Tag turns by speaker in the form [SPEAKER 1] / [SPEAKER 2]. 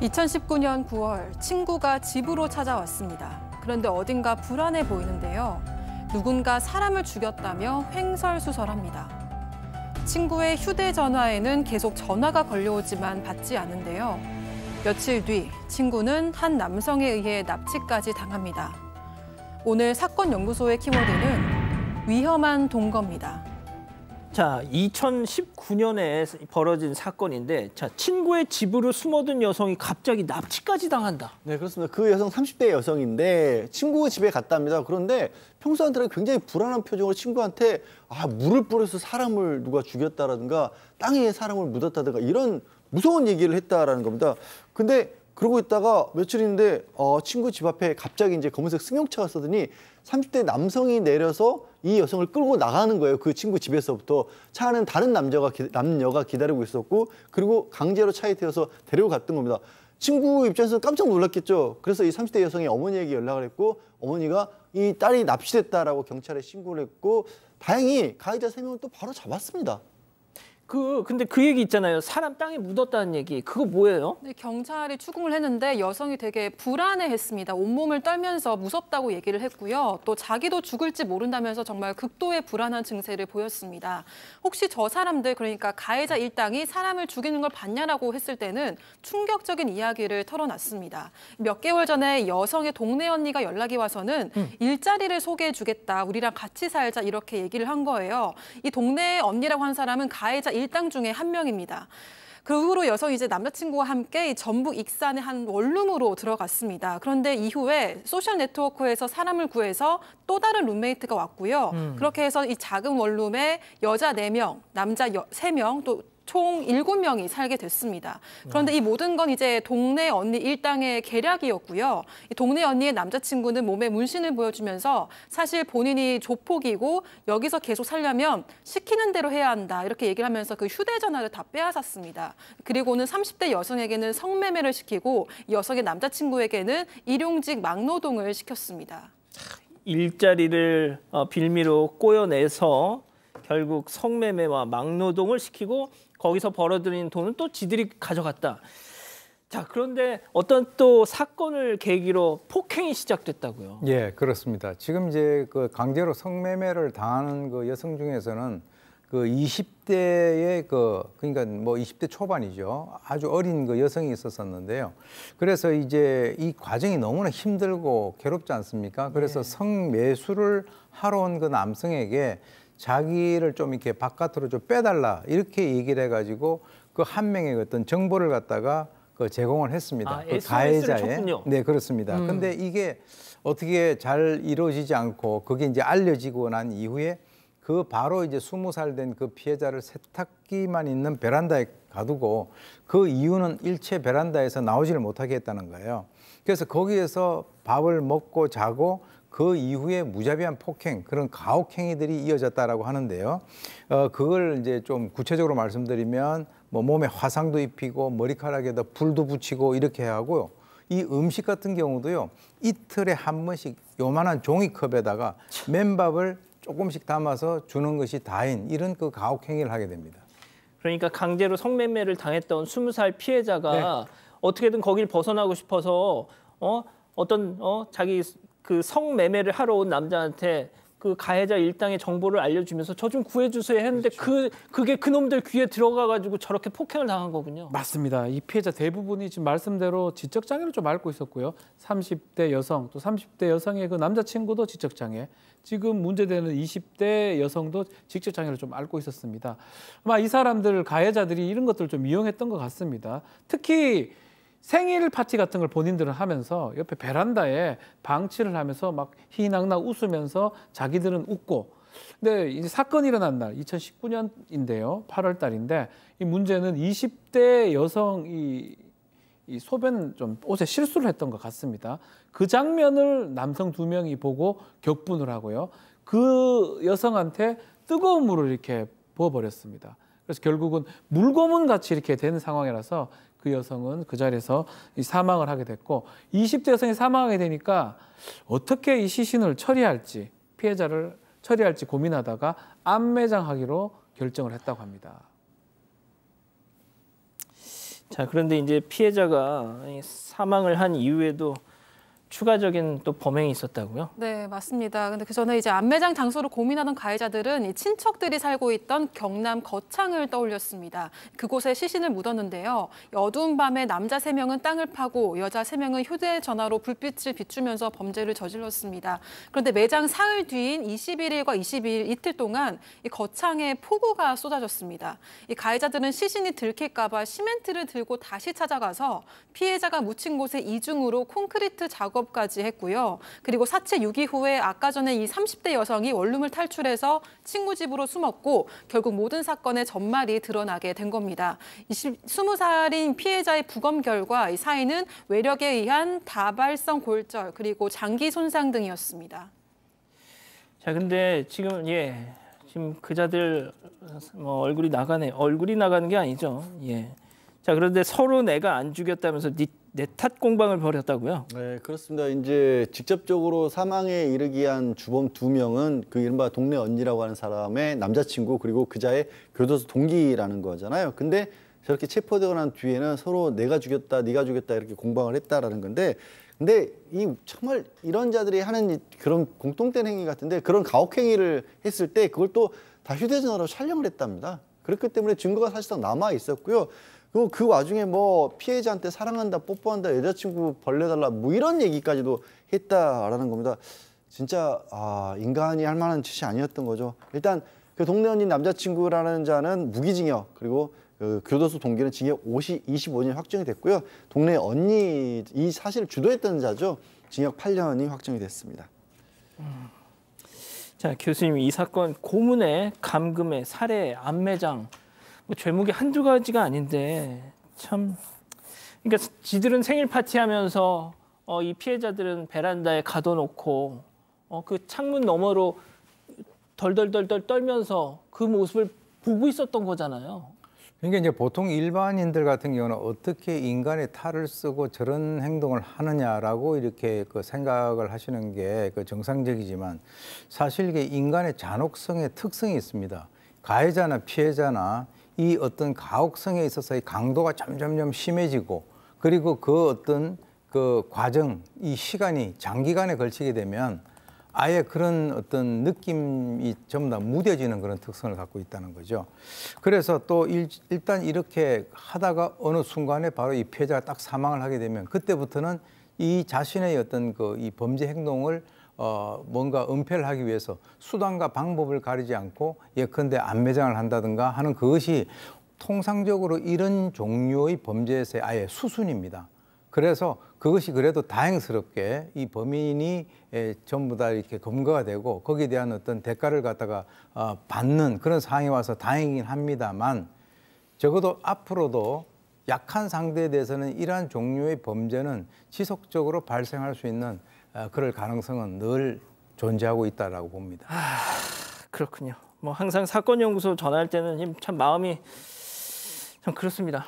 [SPEAKER 1] 2019년 9월 친구가 집으로 찾아왔습니다. 그런데 어딘가 불안해 보이는데요. 누군가 사람을 죽였다며 횡설수설합니다. 친구의 휴대전화에는 계속 전화가 걸려오지만 받지 않는데요. 며칠 뒤 친구는 한 남성에 의해 납치까지 당합니다. 오늘 사건 연구소의 키워드는 위험한 동거입니다.
[SPEAKER 2] 자, 2019년에 벌어진 사건인데, 자, 친구의 집으로 숨어든 여성이 갑자기 납치까지 당한다.
[SPEAKER 3] 네, 그렇습니다. 그 여성 30대 여성인데 친구 집에 갔답니다. 그런데 평소한테는 굉장히 불안한 표정으로 친구한테 물을 뿌려서 사람을 누가 죽였다라든가 땅에 사람을 묻었다든가 이런 무서운 얘기를 했다라는 겁니다. 근데 그러고 있다가 며칠인데 친구 집 앞에 갑자기 이제 검은색 승용차가 서더니 30대 남성이 내려서 이 여성을 끌고 나가는 거예요. 그 친구 집에서부터. 차 안에는 다른 남녀가 기다리고 있었고, 그리고 강제로 차에 태워서 데리고 갔던 겁니다. 친구 입장에서는 깜짝 놀랐겠죠. 그래서 이 30대 여성이 어머니에게 연락을 했고, 어머니가 이 딸이 납치됐다라고 경찰에 신고를 했고, 다행히 가해자 3명을 또 바로 잡았습니다.
[SPEAKER 2] 근데 그 얘기 있잖아요. 사람 땅에 묻었다는 얘기. 그거 뭐예요?
[SPEAKER 1] 네, 경찰이 추궁을 했는데 여성이 되게 불안해했습니다. 온몸을 떨면서 무섭다고 얘기를 했고요. 또 자기도 죽을지 모른다면서 정말 극도의 불안한 증세를 보였습니다. 혹시 저 사람들, 그러니까 가해자 일당이 사람을 죽이는 걸 봤냐라고 했을 때는 충격적인 이야기를 털어놨습니다. 몇 개월 전에 여성의 동네 언니가 연락이 와서는 일자리를 소개해주겠다, 우리랑 같이 살자 이렇게 얘기를 한 거예요. 이 동네 언니라고 한 사람은 가해자 일당 중에 한 명입니다. 그 후로 여성이 이제 남자친구와 함께 전북 익산의 한 원룸으로 들어갔습니다. 그런데 이후에 소셜 네트워크에서 사람을 구해서 또 다른 룸메이트가 왔고요. 그렇게 해서 이 작은 원룸에 여자 4명, 남자 3명, 또 총 7명이 살게 됐습니다. 그런데 이 모든 건 이제 동네 언니 일당의 계략이었고요. 이 동네 언니의 남자친구는 몸에 문신을 보여주면서 사실 본인이 조폭이고 여기서 계속 살려면 시키는 대로 해야 한다, 이렇게 얘기를 하면서 그 휴대전화를 다 빼앗았습니다. 그리고는 30대 여성에게는 성매매를 시키고 여성의 남자친구에게는 일용직 막노동을 시켰습니다.
[SPEAKER 2] 일자리를 빌미로 꼬여내서 결국 성매매와 막노동을 시키고 거기서 벌어들인 돈은 또 지들이 가져갔다. 자, 그런데 어떤 또 사건을 계기로 폭행이 시작됐다고요?
[SPEAKER 4] 예, 그렇습니다. 지금 이제 그 강제로 성매매를 당하는 그 여성 중에서는 그 20대의 그러니까 뭐 20대 초반이죠. 아주 어린 그 여성이 있었었는데요. 그래서 이제 이 과정이 너무나 힘들고 괴롭지 않습니까? 그래서 성매수를 하러 온 그 남성에게 자기를 좀 이렇게 바깥으로 좀 빼달라 이렇게 얘기를 해가지고 그 한 명의 어떤 정보를 갖다가 그 제공을 했습니다. 그 가해자의. 네, 그렇습니다. 근데 이게 어떻게 잘 이루어지지 않고 그게 이제 알려지고 난 이후에 그 바로 이제 20살 된 그 피해자를 세탁기만 있는 베란다에 가두고 그 이유는 일체 베란다에서 나오지를 못하게 했다는 거예요. 그래서 거기에서 밥을 먹고 자고 그 이후에 무자비한 폭행, 그런 가혹행위들이 이어졌다라고 하는데요. 그걸 이제 좀 구체적으로 말씀드리면 뭐 몸에 화상도 입히고 머리카락에다 불도 붙이고 이렇게 하고요. 이 음식 같은 경우도요. 이틀에 한 번씩 요만한 종이컵에다가 맨밥을 조금씩 담아서 주는 것이 다인 이런 그 가혹행위를 하게 됩니다.
[SPEAKER 2] 그러니까 강제로 성매매를 당했던 20살 피해자가 어떻게든 거길 벗어나고 싶어서 자기 그 성매매를 하러 온 남자한테 그 가해자 일당의 정보를 알려주면서 저 좀 구해주세요 했는데 그게 그놈들 귀에 들어가가지고 저렇게 폭행을 당한 거군요.
[SPEAKER 5] 맞습니다. 이 피해자 대부분이 지금 말씀대로 지적장애를 좀 앓고 있었고요. 30대 여성, 또 30대 여성의 그 남자친구도 지적장애, 지금 문제되는 20대 여성도 지적장애를 좀 앓고 있었습니다. 아마 이 사람들, 가해자들이 이런 것들을 좀 이용했던 것 같습니다. 특히 생일 파티 같은 걸 본인들은 하면서 옆에 베란다에 방치를 하면서 막 희낙낙 웃으면서 자기들은 웃고. 근데 이제 사건이 일어난 날 2019년인데요. 8월 달인데 이 문제는 20대 여성이 이 소변 좀 옷에 실수를 했던 것 같습니다. 그 장면을 남성 2명이 보고 격분을 하고요. 그 여성한테 뜨거운 물을 이렇게 부어버렸습니다. 그래서 결국은 물고문 같이 이렇게 된 상황이라서 그 여성은 그 자리에서 사망을 하게 됐고, 20대 여성이 사망하게 되니까 어떻게 이 시신을 처리할지, 피해자를 처리할지 고민하다가 암매장하기로 결정을 했다고 합니다.
[SPEAKER 2] 자, 그런데 이제 피해자가 이 사망을 한 이후에도 추가적인 또 범행이 있었다고요?
[SPEAKER 1] 네, 맞습니다. 근데 그 전에 이제 안매장 장소를 고민하던 가해자들은 이 친척들이 살고 있던 경남 거창을 떠올렸습니다. 그곳에 시신을 묻었는데요. 어두운 밤에 남자 3명은 땅을 파고 여자 3명은 휴대전화로 불빛을 비추면서 범죄를 저질렀습니다. 그런데 매장 사흘 뒤인 21일과 22일 이틀 동안 이 거창에 폭우가 쏟아졌습니다. 이 가해자들은 시신이 들킬까 봐 시멘트를 들고 다시 찾아가서 피해자가 묻힌 곳에 이중으로 콘크리트 작업까지 했고요. 그리고 사체 유기 후에 아까 전에 이 30대 여성이 원룸을 탈출해서 친구 집으로 숨었고 결국 모든 사건의 전말이 드러나게 된 겁니다. 20살인 피해자의 부검 결과 이 사인은 외력에 의한 다발성 골절 그리고 장기 손상 등이었습니다.
[SPEAKER 2] 자, 근데 지금 지금 그자들 뭐 얼굴이 나가네. 얼굴이 나가는 게 아니죠. 자, 그런데 서로 내가 안 죽였다면서 내 탓 공방을 벌였다고요?
[SPEAKER 3] 네, 그렇습니다. 이제 직접적으로 사망에 이르게 한 주범 2명은 그 이른바 동네 언니라고 하는 사람의 남자친구 그리고 그자의 교도소 동기라는 거잖아요. 근데 저렇게 체포되고 난 뒤에는 서로 내가 죽였다, 네가 죽였다 이렇게 공방을 했다라는 건데, 근데 이 정말 이런 자들이 하는 그런 공통된 행위 같은데 그런 가혹행위를 했을 때 그걸 또 다 휴대전화로 촬영을 했답니다. 그렇기 때문에 증거가 사실상 남아 있었고요. 그리고 그 와중에 뭐 피해자한테 사랑한다, 뽀뽀한다, 여자친구 벌레달라 뭐 이런 얘기까지도 했다라는 겁니다. 진짜 인간이 할 만한 짓이 아니었던 거죠. 일단 그 동네 언니 남자친구라는 자는 무기징역 그리고 그 교도소 동기는 징역 25년 확정이 됐고요. 동네 언니 이 사실을 주도했던 자죠. 징역 8년이 확정이 됐습니다.
[SPEAKER 2] 자, 교수님, 이 사건 고문에 감금에 살해, 안매장 뭐 죄목이 한두 가지가 아닌데 참, 그러니까 지들은 생일 파티하면서 이 피해자들은 베란다에 가둬놓고 그 창문 너머로 덜덜덜덜 떨면서 그 모습을 보고 있었던 거잖아요.
[SPEAKER 4] 그러니까 이제 보통 일반인들 같은 경우는 어떻게 인간의 탈을 쓰고 저런 행동을 하느냐라고 이렇게 그 생각을 하시는 게 그 정상적이지만 사실 이게 인간의 잔혹성의 특성이 있습니다. 가해자나 피해자나 이 어떤 가혹성에 있어서의 강도가 점점점 심해지고 그리고 그 어떤 그 과정, 이 시간이 장기간에 걸치게 되면 아예 그런 어떤 느낌이 전부 다 무뎌지는 그런 특성을 갖고 있다는 거죠. 그래서 또 일단 이렇게 하다가 어느 순간에 바로 이 피해자가 딱 사망을 하게 되면 그때부터는 이 자신의 어떤 그 이 범죄 행동을 뭔가 은폐를 하기 위해서 수단과 방법을 가리지 않고 예컨대 안매장을 한다든가 하는 그것이 통상적으로 이런 종류의 범죄에서의 아예 수순입니다. 그래서 그것이 그래도 다행스럽게 이 범인이 전부 다 이렇게 검거가 되고 거기에 대한 어떤 대가를 갖다가 받는 그런 상황이 와서 다행이긴 합니다만 적어도 앞으로도 약한 상대에 대해서는 이러한 종류의 범죄는 지속적으로 발생할 수 있는 그럴 가능성은 늘 존재하고 있다라고 봅니다.
[SPEAKER 2] 그렇군요. 뭐 항상 사건연구소 전화할 때는 참 마음이 참 그렇습니다.